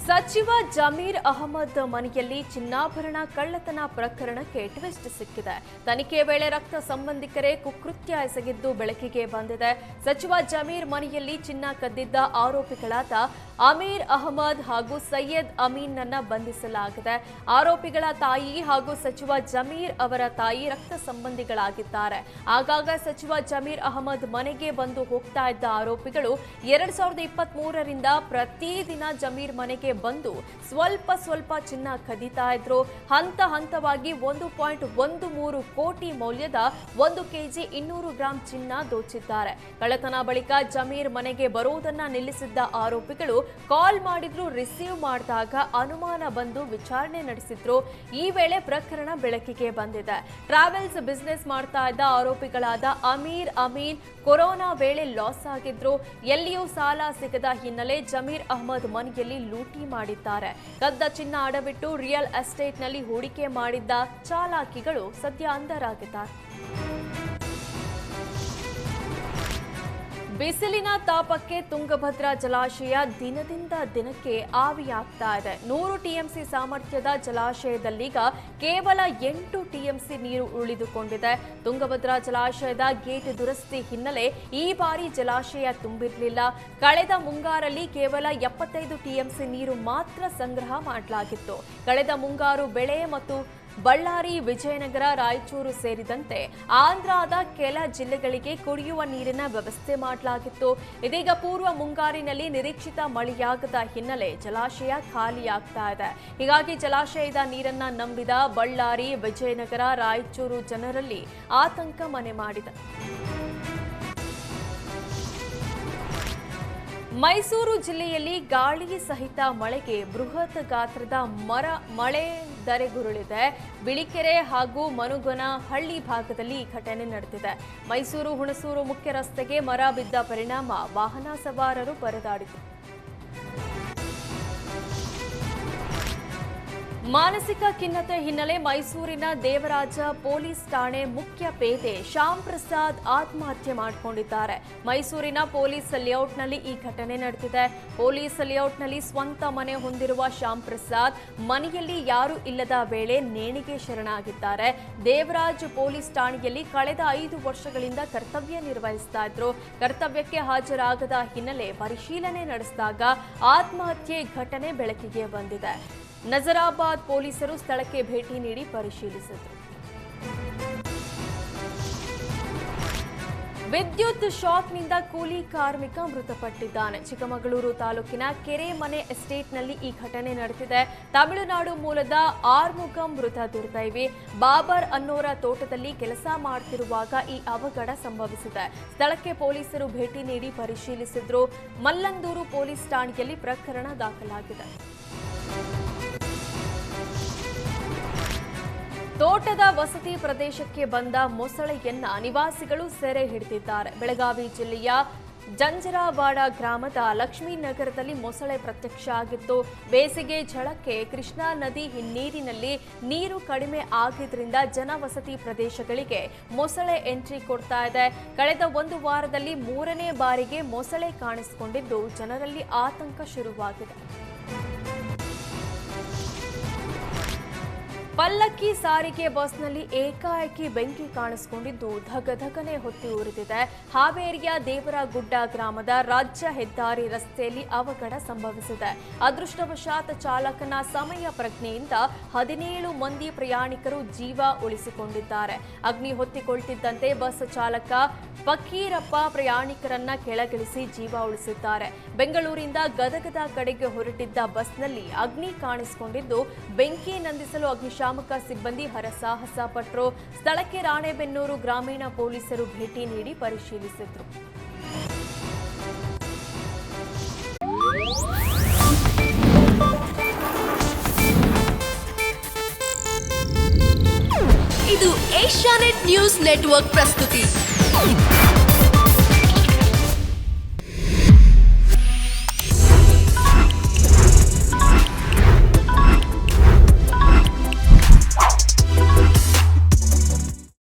ಸಚಿವ ಜಮೀರ್ ಅಹಮದ್ ಮನೆಯಲ್ಲಿ ಚಿನ್ನಾಭರಣ ಕಳ್ಳತನ ಪ್ರಕರಣಕ್ಕೆ ಟ್ವಿಸ್ಟ್ ಸಿಕ್ಕಿದೆ. ತನಿಖೆ ವೇಳೆ ರಕ್ತ ಸಂಬಂಧಿಕರೇ ಕುಕೃತ್ಯ ಎಸಗಿದ್ದು ಬೆಳಕಿಗೆ ಬಂದಿದೆ. ಸಚಿವ ಜಮೀರ್ ಮನೆಯಲ್ಲಿ ಚಿನ್ನ ಕದ್ದಿದ್ದ ಆರೋಪಿಗಳಾದ ಅಮೀರ್ ಅಹಮದ್ ಹಾಗೂ ಸೈಯದ್ ಅಮೀನ್ನನ್ನ ಬಂಧಿಸಲಾಗಿದೆ. ಆರೋಪಿಗಳ ತಾಯಿ ಹಾಗೂ ಸಚಿವ ಜಮೀರ್ ಅವರ ತಾಯಿ ರಕ್ತ ಸಂಬಂಧಿಗಳಾಗಿದ್ದಾರೆ. ಆಗಾಗ ಸಚಿವ ಜಮೀರ್ ಅಹಮದ್ ಮನೆಗೆ ಬಂದು ಹೋಗ್ತಾ ಇದ್ದ ಆರೋಪಿಗಳು 2023ರಿಂದ ಪ್ರತಿದಿನ ಜಮೀರ್ ಮನೆಗೆ ಬಂದು ಸ್ವಲ್ಪ ಚಿನ್ನ ಕದೀತಾ ಇದ್ರು. ಹಂತ ಹಂತವಾಗಿ 1.13 ಕೋಟಿ ಮೌಲ್ಯದ 1 ಕೆಜಿ 200 ಗ್ರಾಂ ಚಿನ್ನ ದೋಚಿದ್ದಾರೆ. ಕಳ್ಳತನ ಬಳಿಕ ಜಮೀರ್ ಮನೆಗೆ ಬರುವುದನ್ನ ನಿಲ್ಲಿಸಿದ್ದ ಆರೋಪಿಗಳು ಕಾಲ್ ಮಾಡಿದ್ರು, ರಿಸೀವ್ ಮಾಡಿದಾಗ ಅನುಮಾನ ಬಂದು ವಿಚಾರಣೆ ನಡೆಸಿದ್ರು. ಈ ವೇಳೆ ಪ್ರಕರಣ ಬೆಳಕಿಗೆ ಬಂದಿದೆ. ಟ್ರಾವೆಲ್ಸ್ ಬಿಸಿನೆಸ್ ಮಾಡ್ತಾ ಇದ್ದ ಆರೋಪಿಗಳಾದ ಅಮೀರ್ ಅಮೀನ್ ಕೊರೋನಾ ವೇಳೆ ಲಾಸ್ ಆಗಿದ್ರು. ಎಲ್ಲಿಯೂ ಸಾಲ ಸಿಗದ ಹಿನ್ನೆಲೆ ಜಮೀರ್ ಅಹಮದ್ ಮನೆಯಲ್ಲಿ ಲೂಟಿ ಮಾಡಿದ್ದಾರೆ. ಕದ್ದ ಚಿನ್ನ ಅಡವಿಟ್ಟು ರಿಯಲ್ ಎಸ್ಟೇಟ್ನಲ್ಲಿ ಹೂಡಿಕೆ ಮಾಡಿದ್ದ ಚಾಲಾಕಿಗಳು ಸದ್ಯ ಅಂಧರಾಗಿದ್ದಾರೆ. ಬಿಸಿಲಿನ ತಾಪಕ್ಕೆ ತುಂಗಭದ್ರಾ ಜಲಾಶಯ ದಿನದಿಂದ ದಿನಕ್ಕೆ ಆವಿಯಾಗ್ತಾ ಇದೆ. 100 ಟಿಎಂಸಿ ಸಾಮರ್ಥ್ಯದ ಜಲಾಶಯದಲ್ಲೀಗ ಕೇವಲ 8 ಟಿಎಂಸಿ ನೀರು ಉಳಿದುಕೊಂಡಿದೆ. ತುಂಗಭದ್ರಾ ಜಲಾಶಯದ ಗೇಟ್ ದುರಸ್ತಿ ಹಿನ್ನೆಲೆ ಈ ಬಾರಿ ಜಲಾಶಯ ತುಂಬಿರಲಿಲ್ಲ. ಕಳೆದ ಮುಂಗಾರಲ್ಲಿ ಕೇವಲ 75 ಟಿಎಂಸಿ ನೀರು ಮಾತ್ರ ಸಂಗ್ರಹ ಮಾಡಲಾಗಿತ್ತು. ಕಳೆದ ಮುಂಗಾರು ಬೆಳೆ ಮತ್ತು ಬಳ್ಳಾರಿ, ವಿಜಯನಗರ, ರಾಯಚೂರು ಸೇರಿದಂತೆ ಆಂಧ್ರದ ಕೆಲ ಜಿಲ್ಲೆಗಳಿಗೆ ಕುಡಿಯುವ ನೀರಿನ ವ್ಯವಸ್ಥೆ ಮಾಡಲಾಗಿತ್ತು. ಇದೀಗ ಪೂರ್ವ ಮುಂಗಾರಿನಲ್ಲಿ ನಿರೀಕ್ಷಿತ ಮಳೆಯಾಗದ ಹಿನ್ನೆಲೆ ಜಲಾಶಯ ಖಾಲಿಯಾಗ್ತಾ ಇದೆ. ಹೀಗಾಗಿ ಜಲಾಶಯದ ನೀರನ್ನ ನಂಬಿದ ಬಳ್ಳಾರಿ, ವಿಜಯನಗರ, ರಾಯಚೂರು ಜನರಲ್ಲಿ ಆತಂಕ ಮನೆ ಮಾಡಿದೆ. ಮೈಸೂರು ಜಿಲ್ಲೆಯಲ್ಲಿ ಗಾಳಿ ಸಹಿತ ಮಳೆಗೆ ಬೃಹತ್ ಗಾತ್ರದ ಮಳೆ ಧರೆಗುರುಳಿದೆ. ಬಿಳಿಕೆರೆ ಹಾಗೂ ಮನುಗನಹಳ್ಳಿ ಭಾಗದಲ್ಲಿ ಈ ಘಟನೆ ನಡೆದಿದೆ. ಮೈಸೂರು ಹುಣಸೂರು ಮುಖ್ಯ ರಸ್ತೆಗೆ ಮರ ಬಿದ್ದ ಪರಿಣಾಮ ವಾಹನ ಸವಾರರು ಪರದಾಡಿದರು. ಮಾನಸಿಕ ಖಿನ್ನತೆ ಹಿನ್ನೆಲೆ ಮೈಸೂರಿನ ದೇವರಾಜ ಪೊಲೀಸ್ ಠಾಣೆ ಮುಖ್ಯ ಪೇದೆ ಶ್ಯಾಮ್ ಪ್ರಸಾದ್ ಆತ್ಮಹತ್ಯೆ ಮಾಡಿಕೊಂಡಿದ್ದಾರೆ. ಮೈಸೂರಿನ ಪೊಲೀಸ್ ಲೇಔಟ್ನಲ್ಲಿ ಈ ಘಟನೆ ನಡೆದಿದೆ. ಪೊಲೀಸ್ ಲೇಔಟ್ನಲ್ಲಿ ಸ್ವಂತ ಮನೆ ಹೊಂದಿರುವ ಶ್ಯಾಮ್ ಪ್ರಸಾದ್ ಮನೆಯಲ್ಲಿ ಯಾರೂ ಇಲ್ಲದ ವೇಳೆ ನೇಣಿಗೆ ಶರಣಾಗಿದ್ದಾರೆ. ದೇವರಾಜ್ ಪೊಲೀಸ್ ಠಾಣೆಯಲ್ಲಿ ಕಳೆದ 5 ವರ್ಷಗಳಿಂದ ಕರ್ತವ್ಯ ನಿರ್ವಹಿಸ್ತಾ ಇದ್ರು. ಕರ್ತವ್ಯಕ್ಕೆ ಹಾಜರಾಗದ ಹಿನ್ನೆಲೆ ಪರಿಶೀಲನೆ ನಡೆಸಿದಾಗ ಆತ್ಮಹತ್ಯೆ ಘಟನೆ ಬೆಳಕಿಗೆ ಬಂದಿದೆ. ನಜರಾಬಾದ್ ಪೊಲೀಸರು ಸ್ಥಳಕ್ಕೆ ಭೇಟಿ ನೀಡಿ ಪರಿಶೀಲಿಸಿದರು. ವಿದ್ಯುತ್ ಶಾಕ್ನಿಂದ ಕೂಲಿ ಕಾರ್ಮಿಕ ಮೃತಪಟ್ಟಿದ್ದಾನೆ. ಚಿಕ್ಕಮಗಳೂರು ತಾಲೂಕಿನ ಕೆರೆಮನೆ ಎಸ್ಟೇಟ್ನಲ್ಲಿ ಈ ಘಟನೆ ನಡೆದಿದೆ. ತಮಿಳುನಾಡು ಮೂಲದ ಆರ್ಮುಗಂ ಮೃತ ದುರ್ದೈವಿ. ಬಾಬರ್ ಅನ್ನೋರ ತೋಟದಲ್ಲಿ ಕೆಲಸ ಮಾಡುತ್ತಿರುವಾಗ ಈ ಅವಘಡ ಸಂಭವಿಸಿದೆ. ಸ್ಥಳಕ್ಕೆ ಪೊಲೀಸರು ಭೇಟಿ ನೀಡಿ ಪರಿಶೀಲಿಸಿದ್ರು. ಮಲ್ಲಂದೂರು ಪೊಲೀಸ್ ಠಾಣೆಯಲ್ಲಿ ಪ್ರಕರಣ ದಾಖಲಾಗಿದೆ. ತೋಟದ ವಸತಿ ಪ್ರದೇಶಕ್ಕೆ ಬಂದ ಮೊಸಳೆಯನ್ನ ನಿವಾಸಿಗಳು ಸೆರೆ ಹಿಡಿದಿದ್ದಾರೆ. ಬೆಳಗಾವಿ ಜಿಲ್ಲೆಯ ಜಂಜರಾವಾಡ ಗ್ರಾಮದ ಲಕ್ಷ್ಮೀನಗರದಲ್ಲಿ ಮೊಸಳೆ ಪ್ರತ್ಯಕ್ಷ ಆಗಿತ್ತು. ಬೇಸಿಗೆ ಝಳಕ್ಕೆ ಕೃಷ್ಣಾ ನದಿ ಹಿನ್ನೀರಿನಲ್ಲಿ ನೀರು ಕಡಿಮೆ ಆಗಿದ್ರಿಂದ ಜನವಸತಿ ಪ್ರದೇಶಗಳಿಗೆ ಮೊಸಳೆ ಎಂಟ್ರಿ ಕೊಡ್ತಾ ಇದೆ. ಕಳೆದ 1 ವಾರದಲ್ಲಿ 3ನೇ ಬಾರಿಗೆ ಮೊಸಳೆ ಕಾಣಿಸಿಕೊಂಡಿದ್ದು ಜನರಲ್ಲಿ ಆತಂಕ ಶುರುವಾಗಿದೆ. ಪಲ್ಲಕ್ಕಿ ಸಾರಿಗೆ ಬಸ್ನಲ್ಲಿ ಏಕಾಏಕಿ ಬೆಂಕಿ ಕಾಣಿಸಿಕೊಂಡಿದ್ದು ಧಗಧಗನೆ ಹೊತ್ತಿ ಉರಿದಿದೆ. ಹಾವೇರಿಯ ದೇವರಗುಡ್ಡ ಗ್ರಾಮದ ರಾಜ್ಯ ಹೆದ್ದಾರಿ ರಸ್ತೆಯಲ್ಲಿ ಅವಘಡ ಸಂಭವಿಸಿದೆ. ಅದೃಷ್ಟವಶಾತ್ ಚಾಲಕನ ಸಮಯ ಪ್ರಜ್ಞೆಯಿಂದ 17 ಮಂದಿ ಪ್ರಯಾಣಿಕರು ಜೀವ ಉಳಿಸಿಕೊಂಡಿದ್ದಾರೆ. ಅಗ್ನಿ ಹೊತ್ತಿಕೊಳ್ತಿದ್ದಂತೆ ಬಸ್ ಚಾಲಕ ಫಕೀರಪ್ಪ ಪ್ರಯಾಣಿಕರನ್ನ ಕೆಳಗಿಳಿಸಿ ಜೀವ ಉಳಿಸಿದ್ದಾರೆ. ಬೆಂಗಳೂರಿಂದ ಗದಗದ ಕಡೆಗೆ ಹೊರಟಿದ್ದ ಬಸ್ನಲ್ಲಿ ಅಗ್ನಿ ಕಾಣಿಸಿಕೊಂಡಿದ್ದು ಬೆಂಕಿ ನಂದಿಸಲು ಅಗ್ನಿಶಾಮಕ ಸಿಬ್ಬಂದಿ ಹರಸಾಹಸ ಪಟ್ಟರು. ಸ್ಥಳಕ್ಕೆ ರಾಣೆಬೆನ್ನೂರು ಗ್ರಾಮೀಣ ಪೊಲೀಸರು ಭೇಟಿ ನೀಡಿ ಪರಿಶೀಲಿಸಿದರು. ಇದು ಏಷ್ಯಾನೆಟ್ ನ್ಯೂಸ್ ನೆಟ್ವರ್ಕ್ ಪ್ರಸ್ತುತಿ.